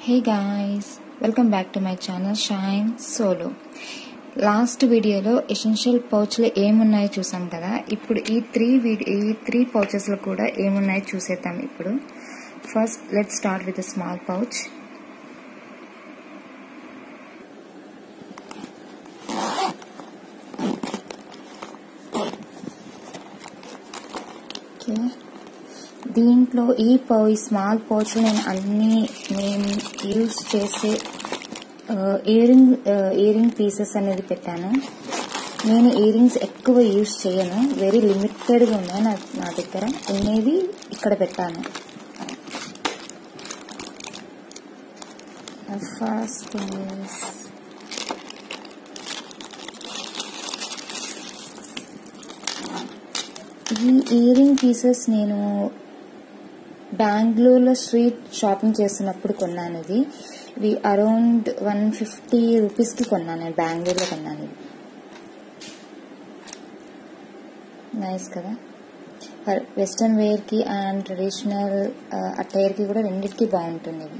Hey guys, welcome back to my channel Shine Solo. Last వీడియోలో essential పౌచ్లో ఏమున్నాయో చూసాం కదా. ఇప్పుడు ఈ త్రీ పౌచెస్లో కూడా ఏమున్నాయో చూసేద్దాం. ఇప్పుడు first let's start with small pouch. దీంట్లో ఈ స్మాల్ పౌచ్ నేను యూజ్ చేసే ఇయరింగ్ పీసెస్ అనేది పెట్టాను. నేను ఇయరింగ్స్ ఎక్కువ యూజ్ చేయను, వెరీ లిమిటెడ్గా ఉన్నాయి నా దగ్గర. ఉన్నవి ఇక్కడ పెట్టాను. ఫస్ట్ ఈ ఇయరింగ్ పీసెస్ నేను బెంగళూరులో స్ట్రీట్ షాపింగ్ చేస్తున్నప్పుడు కొన్నాను. ఇవి అరౌండ్ 150 రూపీస్కి కొన్నాను. నేను బెంగళూరులో కొన్నాను. నైస్ కదా. వెస్ట్రన్ వేర్కి అండ్ ట్రెడిషనల్ అటైర్కి కూడా రెండింటికి బాగుంటుంది ఇది.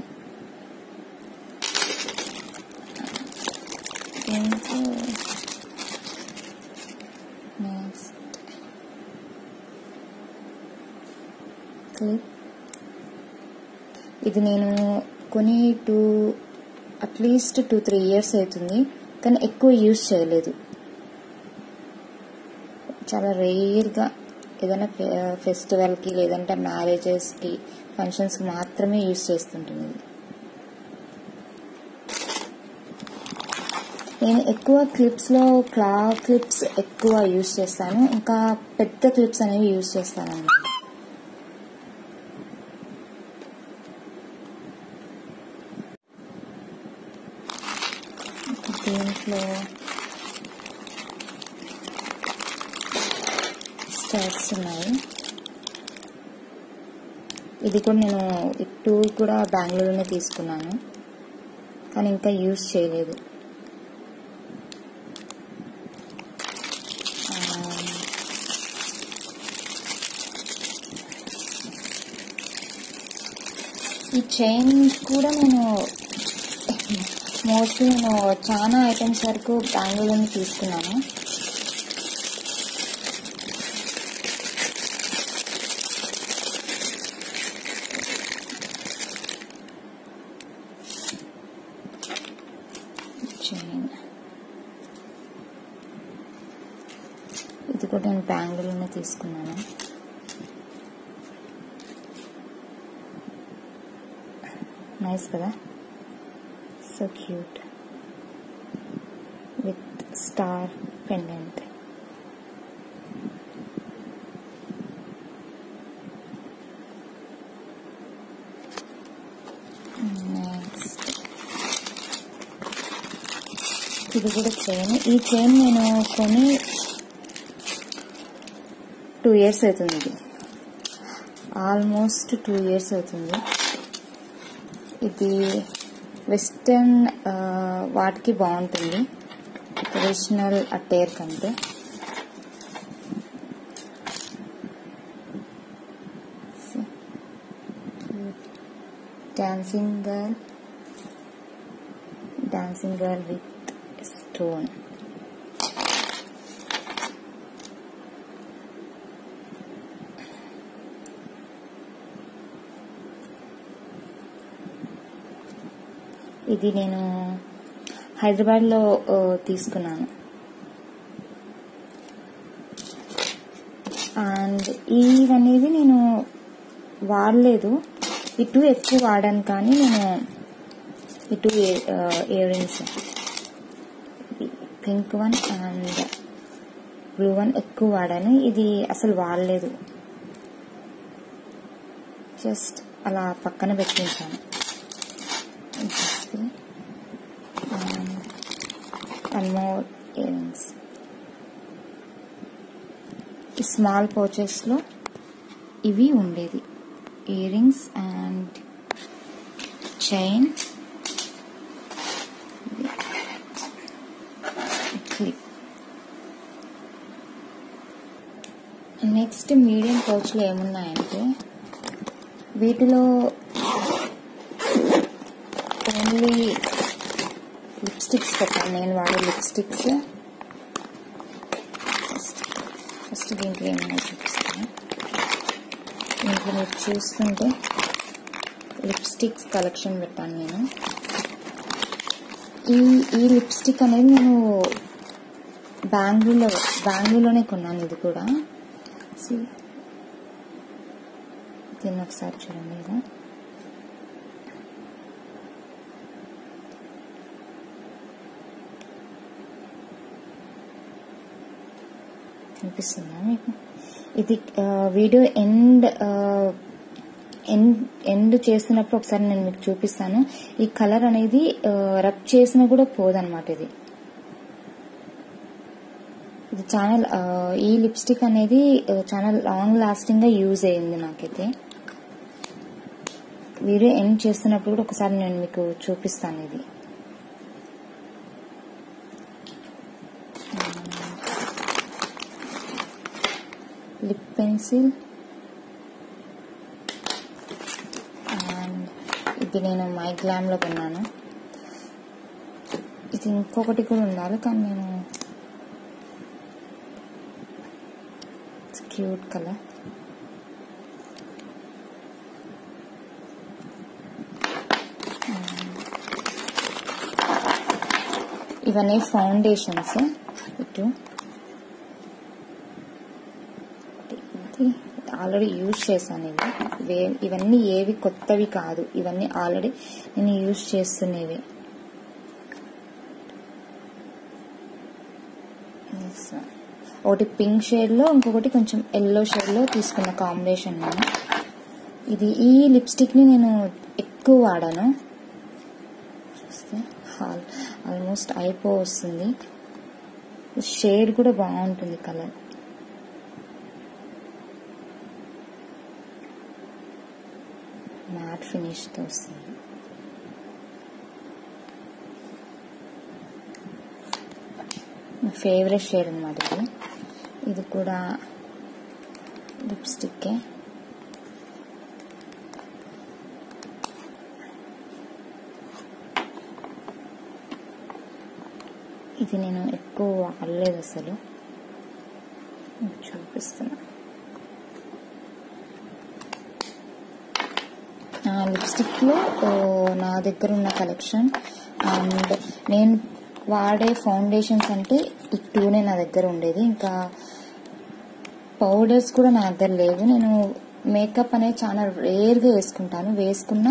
Next clip. ఇది నేను కొని అట్లీస్ట్ 2-3 ఇయర్స్ అవుతుంది, కానీ ఎక్కువ యూజ్ చేయలేదు. చాలా రేర్గా ఏదైనా ఫెస్టివల్కి లేదంటే మ్యారేజెస్కి ఫంక్షన్స్కి మాత్రమే యూజ్ చేస్తుంటుంది. నేను ఎక్కువ క్లిప్స్లో క్లిప్స్ ఎక్కువ యూజ్ చేస్తాను, ఇంకా పెద్ద క్లిప్స్ అనేవి యూజ్ చేస్తాను అన్నమాట. దీంట్లో స్టార్ట్స్ ఉన్నాయి. ఇది కూడా నేను టూర్ కూడా బెంగళూరులోనే తీసుకున్నాను, కానీ ఇంకా యూజ్ చేయలేదు. ఈ చైన్ కూడా మోస్ట్లీ నేను చాలా ఐటమ్స్ వరకు బెంగళూరులోనే తీసుకున్నాను. చైన్ ఇది కూడా నేను బెంగళూరులోనే తీసుకున్నాను. నైస్ కదా, so cute with star pendant. Next ఇది కూడా చైన్. ఈ చైన్ నేను కొని 2 ఇయర్స్ అవుతుంది. ఇది ఆల్మోస్ట్ 2 ఇయర్స్ అవుతుంది. ఇది వెస్టర్న్ వాటికి బాగుంటుంది, ట్రెడిషనల్ అటైర్ కంటే. Dancing girl with stone. ఇది నేను హైదరాబాద్లో తీసుకున్నాను. అండ్ ఇవనేది నేను వాడలేదు, ఇటు ఎక్కువ వాడాను, కానీ నేను ఇటు ear rings pink one and blue one ఎక్కువ వాడాను. ఇది అసలు వాడలేదు, జస్ట్ అలా పక్కన పెట్టించాను. and more earrings. ఈ స్మాల్ పౌచెస్లో ఇవి ఉండేది, earrings and chain, clip. Next medium పౌచ్లో ఏమున్నాయంటే వీటిలో ఓన్లీ లిప్స్టిక్స్ పెట్టాను, నేను వాడే లిప్స్టిక్స్. ఫస్ట్ దీంట్లో ఏమైనా చూపిస్తాను. దీంట్లో మీరు చూస్తుంటే లిప్స్టిక్స్ కలెక్షన్ పెట్టాను నేను. ఈ లిప్స్టిక్ అనేది నేను బెంగళూరులోనే కొన్నాను. ఇది కూడా దీన్ని ఒకసారి చూడండి. ఇలా కనిపిస్తుందా మీకు? ఇది వీడియో ఎండ్ చేస్తున్నప్పుడు ఒకసారి నేను మీకు చూపిస్తాను. ఈ కలర్ అనేది రబ్ చేసినా కూడా పోదన్నమాట. ఇది చాలా ఈ లిప్స్టిక్ అనేది చాలా లాంగ్ లాస్టింగ్ గా యూజ్ అయ్యింది నాకైతే. వీడియో ఎండ్ చేస్తున్నప్పుడు కూడా ఒకసారి నేను మీకు చూపిస్తాను. ఇది లిప్ పెన్సిల్ అండ్ ఇది నేను మై గ్లామ్ లో కొన్నాను. ఇది ఇంకొకటి కూడా ఉండాలి కానీ నేను క్యూట్ కలర్. ఇవన్నీ ఫౌండేషన్స్. ఇటు ఆల్రెడీ యూజ్ చేశాను. ఇవన్నీ ఏవి కొత్తవి కాదు, ఇవన్నీ ఆల్రెడీ నేను యూజ్ చేస్తున్నవి. ఒకటి పింక్ షేడ్ లో, ఇంకొకటి కొంచెం ఎల్లో షేడ్ లో తీసుకున్న కాంబినేషన్ నేను. ఈ లిప్స్టిక్ ని నేను ఎక్కువ వాడాను. చూస్తే ఆల్మోస్ట్ అయిపోతుంది. షేడ్ కూడా బాగుంటుంది కలర్. మ్యాట్ ఫినిష్ తో వస్తుంది. ఫేవరెట్ షేడ్ అన్నమాట ఇది కూడా లిప్స్టిక్. ఇది నేను ఎక్కువ వాడలేదు అసలు, చూపిస్తున్నా. లిప్స్టిక్ లో నా దగ్గర ఉన్న కలెక్షన్. అండ్ నేను వాడే ఫౌండేషన్స్ అంటే ఈ టూనే నా దగ్గర ఉండేది. ఇంకా పౌడర్స్ కూడా నా దగ్గర లేవు. నేను మేకప్ అనేది చాలా రేర్ గా వేసుకుంటాను. వేసుకున్న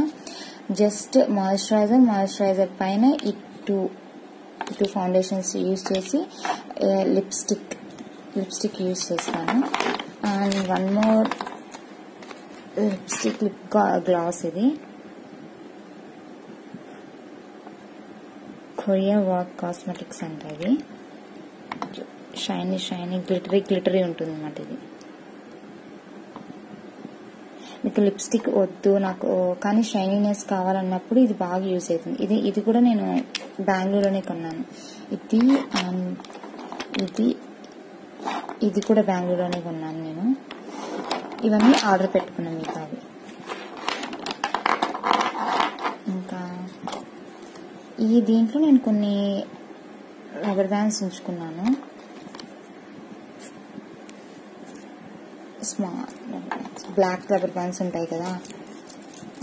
జస్ట్ మాయిశ్చరైజర్ పైన ఈ టూ ఫౌండేషన్స్ యూజ్ చేసి లిప్స్టిక్ యూజ్ చేస్తాను. And one more lipstick lip gloss. ఇది కొరియా వర్క్ కాస్మెటిక్స్ అంట. ఇది షైనీ గ్లిటరీ ఉంటుంది అన్నమాట. ఇది మీకు లిప్స్టిక్ వద్దు నాకు కానీ షైనీనెస్ కావాలన్నప్పుడు ఇది బాగా యూజ్ అవుతుంది. ఇది కూడా నేను బెంగళూరులోనే కొన్నాను. ఇది కూడా బెంగళూరులోనే కొన్నాను నేను. ఇవన్నీ ఆర్డర్ పెట్టుకున్నాను మిగతావి. ఇంకా దీంట్లో నేను కొన్ని రబ్బర్ బ్యాండ్స్ ఉంచుకున్నాను. స్మాల్ బ్లాక్ రబ్బర్ బ్యాండ్స్ ఉంటాయి కదా,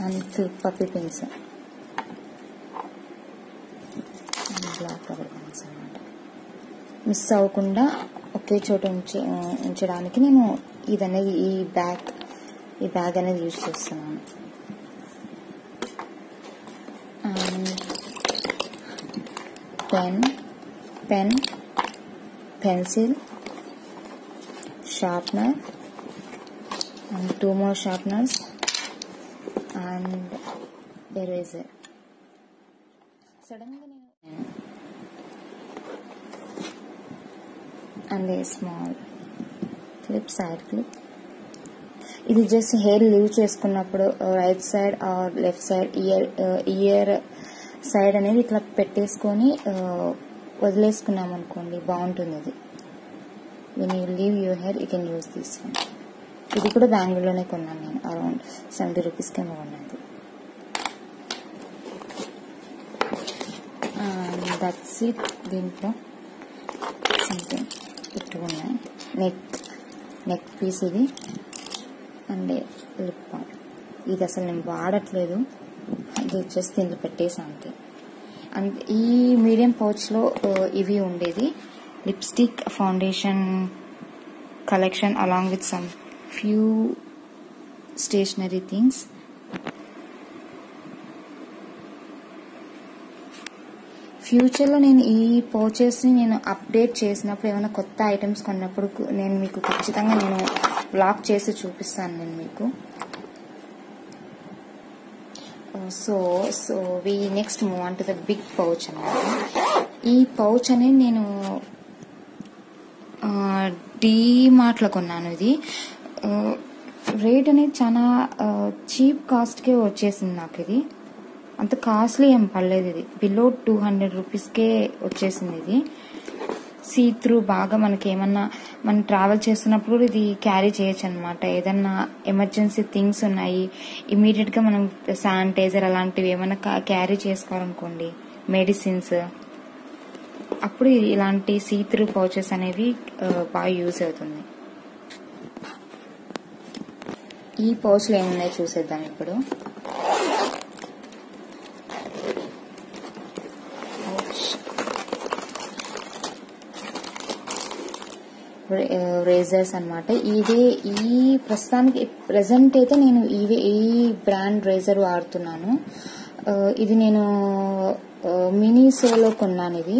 and clip puppy pins. Black rubber bands అన్నమాట. మిస్ అవ్వకుండా ఒకే చోట ఉంచడానికి నేను ఈ బ్యాగ్ అనేది యూజ్ చేస్తున్నాను. Pen, pencil, sharpener, and 2 more sharpeners and eraser. Suddenly and a small clip, side clip. ఇది జస్ట్ హెయిర్ లీవ్ చేసుకున్నప్పుడు right side or left side ear side అనేది ఇట్లా పెట్టేసుకొని వదిలేసుకున్నాం అనుకోండి, బాగుంటుంది. అది when you leave your hair you can use this one. ఇది కూడా బెంగళూరులోనే కొన్నాను నేను. అరౌండ్ 70 రూపీస్కి ఏమో కొన్నది. That's it. దీంట్లో సంథింగ్ ఇటు ఉన్నాయి. నెక్ పీస్ ఇది అండ్ లిప్ బామ్. ఇది అసలు నేను వాడట్లేదు, అది జస్ట్ దీంట్లో పెట్టేసి అంతే. అండ్ ఈ మీడియం పౌచ్లో ఇవి ఉండేది, lipstick, foundation collection along with some few stationery things. ఫ్యూచర్లో నేను ఈ పౌచెస్ని నేను అప్డేట్ చేసినప్పుడు, ఏమైనా కొత్త ఐటమ్స్ కొన్నప్పుడు నేను మీకు ఖచ్చితంగా నేను బ్లాగ్ చేసి చూపిస్తాను నేను మీకు. So we next move on to the big pouch అన్నమాట. ఈ పౌచ్ అనేది నేను డీమార్ట్లో కొన్నాను. ఇది రేట్ అనేది చాలా చీప్ కాస్ట్కే వచ్చేసింది నాకు. ఇది అంత కాస్ట్లీ ఏం పడలేదు, ఇది బిలో 200 రూపీస్కే వచ్చేసింది. ఇది సీ త్రూ, బాగా మనకి ఏమన్నా మనం ట్రావెల్ చేస్తున్నప్పుడు ఇది క్యారీ చేయొచ్చు అనమాట. ఏదన్నా ఎమర్జెన్సీ థింగ్స్ ఉన్నాయి, ఇమీడియట్గా మనం శానిటైజర్ అలాంటివి ఏమైనా క్యారీ చేసుకోవాలనుకోండి, మెడిసిన్స్, అప్పుడు ఇలాంటి సీ త్రూ పౌచెస్ అనేవి బాగా యూజ్ అవుతుంది. ఈ పౌచ్లు ఏమున్నాయో చూసేద్దాం ఇప్పుడు. రేజర్స్ అన్నమాట. ఇదే ఈ ప్రస్తుతానికి ప్రెసెంట్ అయితే నేను ఈ బ్రాండ్ రేజర్ వాడుతున్నాను. ఇది నేను మినీసోలో కొన్నాను. ఇది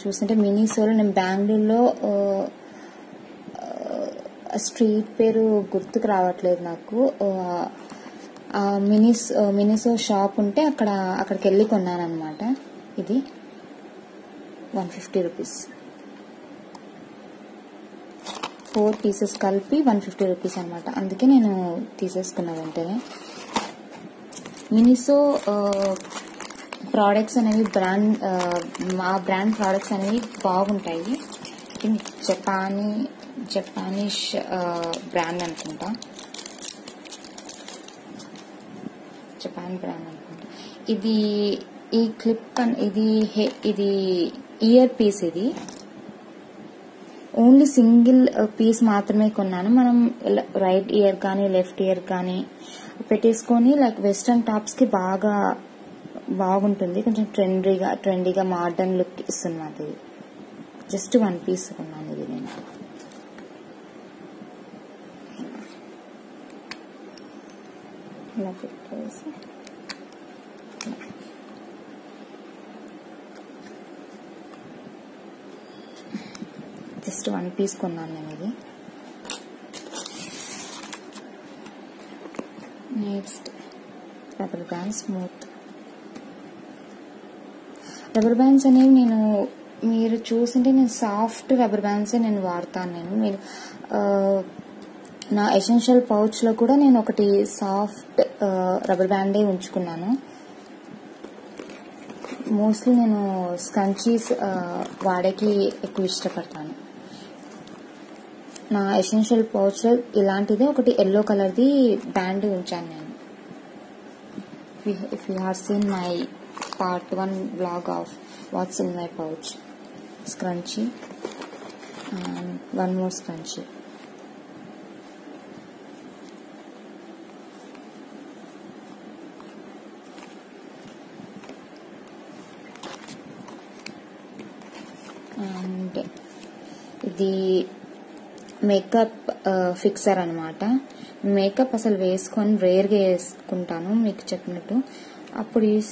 చూస్తుంటే మినీసోలో, నేను బెంగళూరులో స్ట్రీట్ పేరు గుర్తుకు రావట్లేదు నాకు. మినీసో షాప్ ఉంటే అక్కడికి వెళ్ళి కొన్నాను అనమాట. ఇది 150 రూపీస్, 4 పీసెస్ కలిపి 150 రూపీస్ అనమాట. అందుకే నేను తీసేసుకున్నా వెంటనే. మినిసో ప్రోడక్ట్స్ అనేవి మా బ్రాండ్ ప్రోడక్ట్స్ అనేవి బాగుంటాయి. జపానీష్ బ్రాండ్ అనుకుంటా, జపాన్ బ్రాండ్ అనుకుంటా. ఇది ఈ క్లిప్ ఇది ఇయర్ పీస్. ఇది ఓన్లీ సింగిల్ పీస్ మాత్రమే కొన్నాను. మనం రైట్ ఇయర్ కానీ లెఫ్ట్ ఇయర్ కానీ పెట్టేసుకొని లైక్ వెస్ట్రన్ టాప్స్ కి బాగుంటుంది. కొంచెం ట్రెండీగా మోడర్న్ లుక్ ఇస్తున్నమాట. ఇది జస్ట్ 1 పీస్ కొన్నాను. ఇది నేను ఇలా పెట్టేసి జస్ట్ 1 పీస్ కొన్నాను నేను. ఇది next rubber band smooth. Rubber bands అనేవి మీరు చూసింటే నేను సాఫ్ట్ రబ్బర్ బ్యాండ్సే నేను వాడతాను. మీరు నా ఎసెన్షియల్ పౌచ్లో కూడా నేను ఒకటి సాఫ్ట్ రబ్బర్ బ్యాండే ఉంచుకున్నాను. మోస్ట్లీ నేను స్కంచీస్ వాడేకి ఎక్కువ ఇష్టపడతాను. నా ఎసెన్షియల్ పౌచ్లో ఇలాంటిదే ఒకటి ఎల్లో కలర్ది బ్యాండ్ ఉంచాను నేను. If you have seen my part 1 vlog of what's in my pouch, scrunchie and one more scrunchie. And ఇది మేకప్ ఫిక్సర్ అనమాట. మేకప్ అసలు వేసుకొని రేర్గా వేసుకుంటాను మీకు చెప్పినట్టు. అప్పుడు యూజ్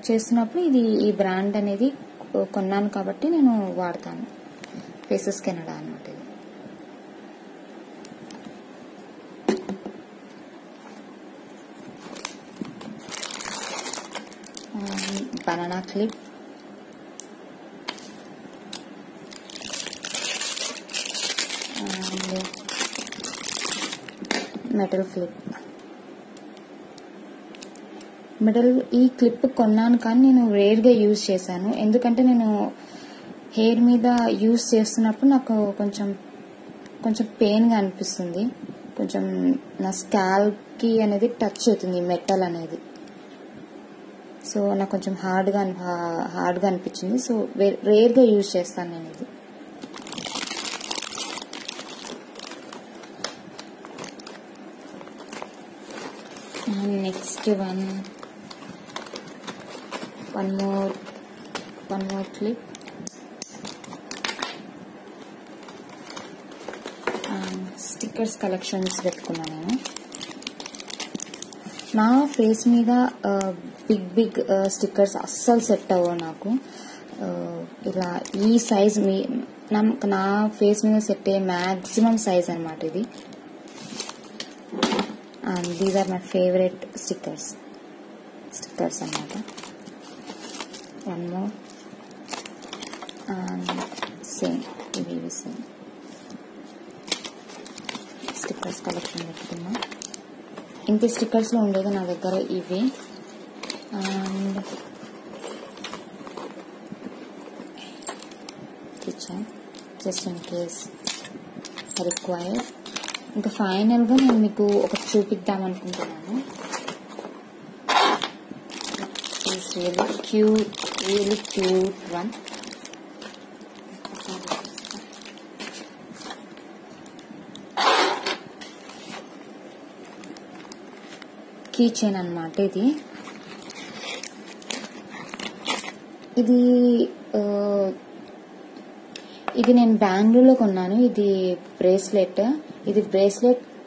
చేస్తున్నప్పుడు ఈ బ్రాండ్ అనేది కొన్నాను కాబట్టి నేను వాడతాను. ఫేసెస్ కెనడా అనమాట. ఇది banana clip, and metal clip. ఈ క్లిప్ కొన్నాను కానీ నేను రేర్గా యూజ్ చేశాను. ఎందుకంటే నేను హెయిర్ మీద యూజ్ చేస్తున్నప్పుడు నాకు కొంచెం పెయిన్గా అనిపిస్తుంది. కొంచెం నా స్కాల్ప్కి అనేది టచ్ అవుతుంది మెటల్ అనేది. సో నాకు కొంచెం హార్డ్గా అనిపించింది. సో రేర్గా యూజ్ చేస్తాను నేను ఇది. Next one more clip. Stickers collections పెట్టుకున్నాను నేను. నా ఫేస్ మీద బిగ్ స్టిక్కర్స్ అస్సలు సెట్ అవ్వవు నాకు. ఇలా ఈ సైజ్ నా ఫేస్ మీద సెట్ అయ్యే మ్యాక్సిమం సైజ్ అనమాట ఇది. And these are my favourite stickers అన్నమాట. వన్ మోర్ అండ్ సేమ్ ఇవి సేమ్ స్టిక్కర్స్ కలెక్షన్ పెట్టుకున్నా. ఇంత స్టిక్కర్స్లో ఉండేది నా దగ్గర ఇవి. And kitchen just in case required. ఇంకా ఫైనల్గా నేను మీకు ఒకటి చూపిద్దాం అనుకుంటున్నాను. really cute one. Key chain అన్నమాట ఇది. ఇది నేను బెంగళూరులో కొన్నాను. ఇది బ్రేస్లెట్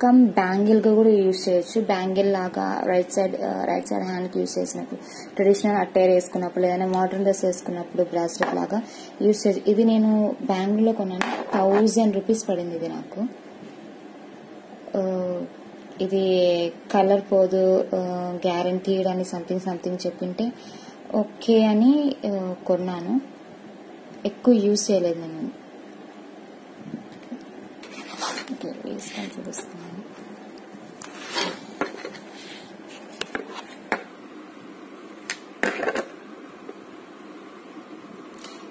కమ్ బ్యాంగిల్ గా కూడా యూజ్ చేయొచ్చు. బ్యాంగిల్ లాగా రైట్ సైడ్ హ్యాండ్ కి యూజ్ చేసినప్పుడు, ట్రెడిషనల్ అట్టైర్ వేసుకున్నప్పుడు, లేదంటే మోడర్న్ డ్రెస్ వేసుకున్నప్పుడు బ్రాస్లెట్ లాగా యూజ్ చేయొచ్చు. ఇది నేను బెంగళూరులో కొన్నాను. 1000 రూపీస్ పడింది ఇది నాకు. ఇది కలర్ పోదు, గ్యారంటీడ్ అని సంథింగ్ చెప్పింటే ఓకే అని కొన్నాను. ఎక్కువ యూజ్ చేయలేదు నేను. ఓకే, వేసుకొని చూపిస్తున్నాను.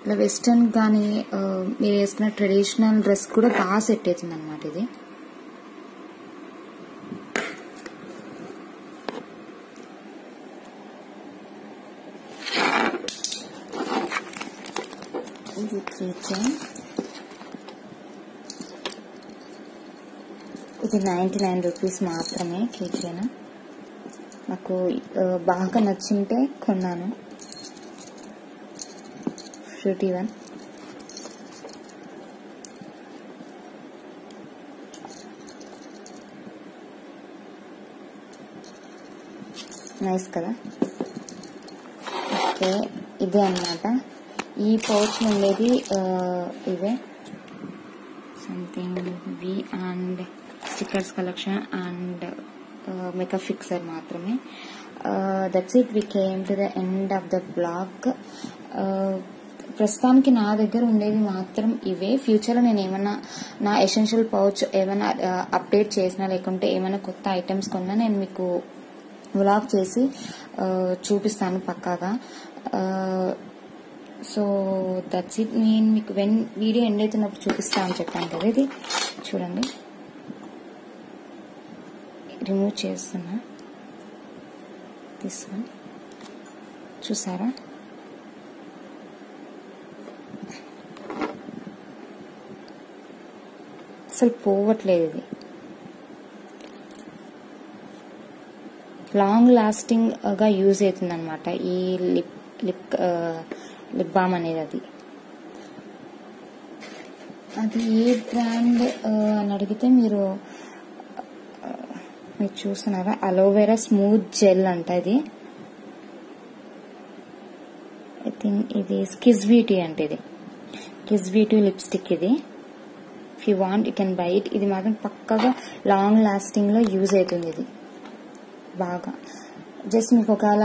ఇలా వెస్టర్న్ కానీ మీరు వేసుకున్న ట్రెడిషనల్ డ్రెస్ కూడా బాగా సెట్ అవుతుంది అనమాట ఇది. ఇది కీచైన్. ఇది 99 రూపీస్ మాత్రమే కీచైన్. నాకు బాగా నచ్చింటే కొన్నాను. Fruity one. నైస్ కదా. ఓకే, ఇదే అన్నమాట. ఈ పౌచ్ ఉండేది ఇవే సంథింగ్ వి and stickers collection and makeup fixer మాత్రమే. That's it. We came to the end of the blog. ప్రస్తుతానికి నా దగ్గర ఉండేది మాత్రం ఇవే. ఫ్యూచర్లో నేను ఏమైనా నా ఎసెన్షియల్ పౌచ్ ఏమైనా అప్డేట్ చేసినా, లేకుంటే ఏమైనా కొత్త ఐటమ్స్ కొన్నా నేను మీకు వ్లాగ్ చేసి చూపిస్తాను పక్కాగా. So that's it. నేను మీకు వీడియో ఎండ్ అవుతున్నప్పుడు చూపిస్తాను అని చెప్పాను కదా. ఇది చూడండి, రిమూవ్ చేస్తున్నా. దిస్ వన్ చూసారా? అసలు పోవట్లేదు. ఇది లాంగ్ లాస్టింగ్ గా యూజ్ అవుతుంది అనమాట ఈ లిప్ బామ్ అనేది. అది ఏ బ్రాండ్ అని అడిగితే మీరు చూస్తున్నారా, అలోవెరా స్మూత్ జెల్ అంట ఇది. ఐ థింక్ ఇది కిస్ బ్యూటీ అంటే, ఇది కిస్ బ్యూటీ లిప్స్టిక్. ఇది if you want you can buy it. ఇది మాత్రం పక్కగా లాంగ్ లాస్టింగ్ లో యూజ్ అవుతుంది ఇది బాగా. జస్ట్ మీకు ఒకవేళ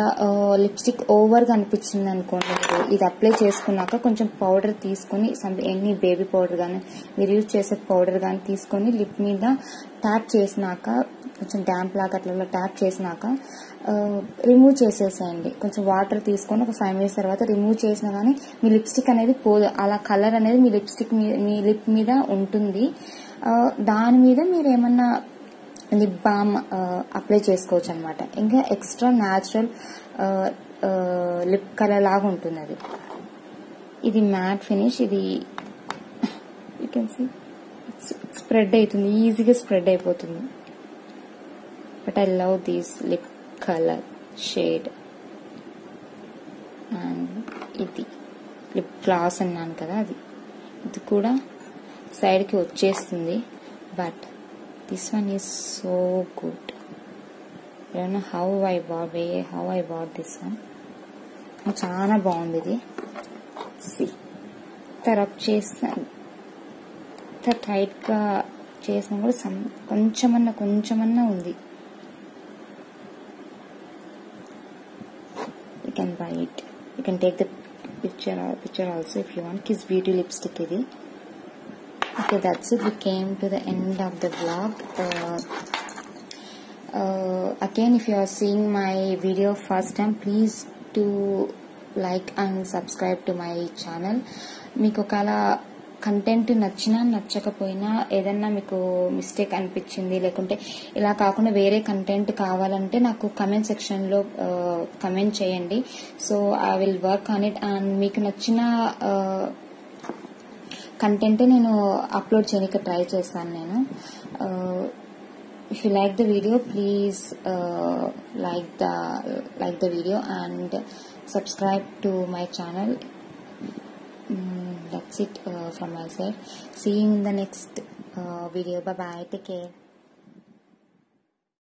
లిప్స్టిక్ ఓవర్ గా అనిపించింది అనుకోండి, ఇది అప్లై చేసుకున్నాక కొంచెం పౌడర్ తీసుకుని, ఎనీ బేబీ పౌడర్ కానీ మీరు యూజ్ చేసే పౌడర్ కానీ తీసుకొని లిప్ మీద ట్యాప్ చేసినాక, కొంచెం డ్యాంప్ లాగా అట్లా ట్యాప్ చేసినాక రిమూవ్ చేసేసేయండి. కొంచెం వాటర్ తీసుకొని ఒక 5 minutes తర్వాత రిమూవ్ చేసినా కానీ మీ లిప్స్టిక్ అనేది పోదు. అలా కలర్ అనేది మీ లిప్స్టిక్ మీ లిప్ మీద ఉంటుంది. దాని మీద మీరు ఏమన్నా లిప్ బామ్ అప్లై చేసుకోవచ్చు అనమాట. ఇంకా ఎక్స్ట్రా న్యాచురల్ లిప్ కలర్ లాగా ఉంటుంది. అది ఇది మ్యాట్ ఫినిష్. ఇది యూ కెన్ సీ స్ప్రెడ్ అవుతుంది, ఈజీగా స్ప్రెడ్ అయిపోతుంది. But I love this lip colour shade. And ఇది లిప్ గ్లాస్ అన్నాను కదా, ఇది కూడా సైడ్కి వచ్చేస్తుంది. But this one is so good. I don't know how I bought this one. చాలా బాగుంది ఇది. రబ్ చేస్తాను, టైట్గా చేసినా కూడా కొంచెమన్నా ఉంది. You can buy it. You can take the picture also if you want. Kiss Beauty lipstick idi. Okay, that's it. We came to the end of the vlog. Again, if you are seeing my video first time, please do like and subscribe to my channel. మీకు ఒకవేళ content నచ్చినా నచ్చకపోయినా, ఏదన్నా మీకు mistake అనిపించింది, లేకుంటే ఇలా కాకుండా వేరే కంటెంట్ కావాలంటే నాకు కమెంట్ సెక్షన్లో కమెంట్ చేయండి. So I will work on it. And మీకు నచ్చిన కంటెంట్ నేను అప్లోడ్ చేయడానికి ట్రై చేస్తాను నేను. If you like the video, please like the video and subscribe to my channel. That's it from my side. See you in the next video. Bye bye. Take care.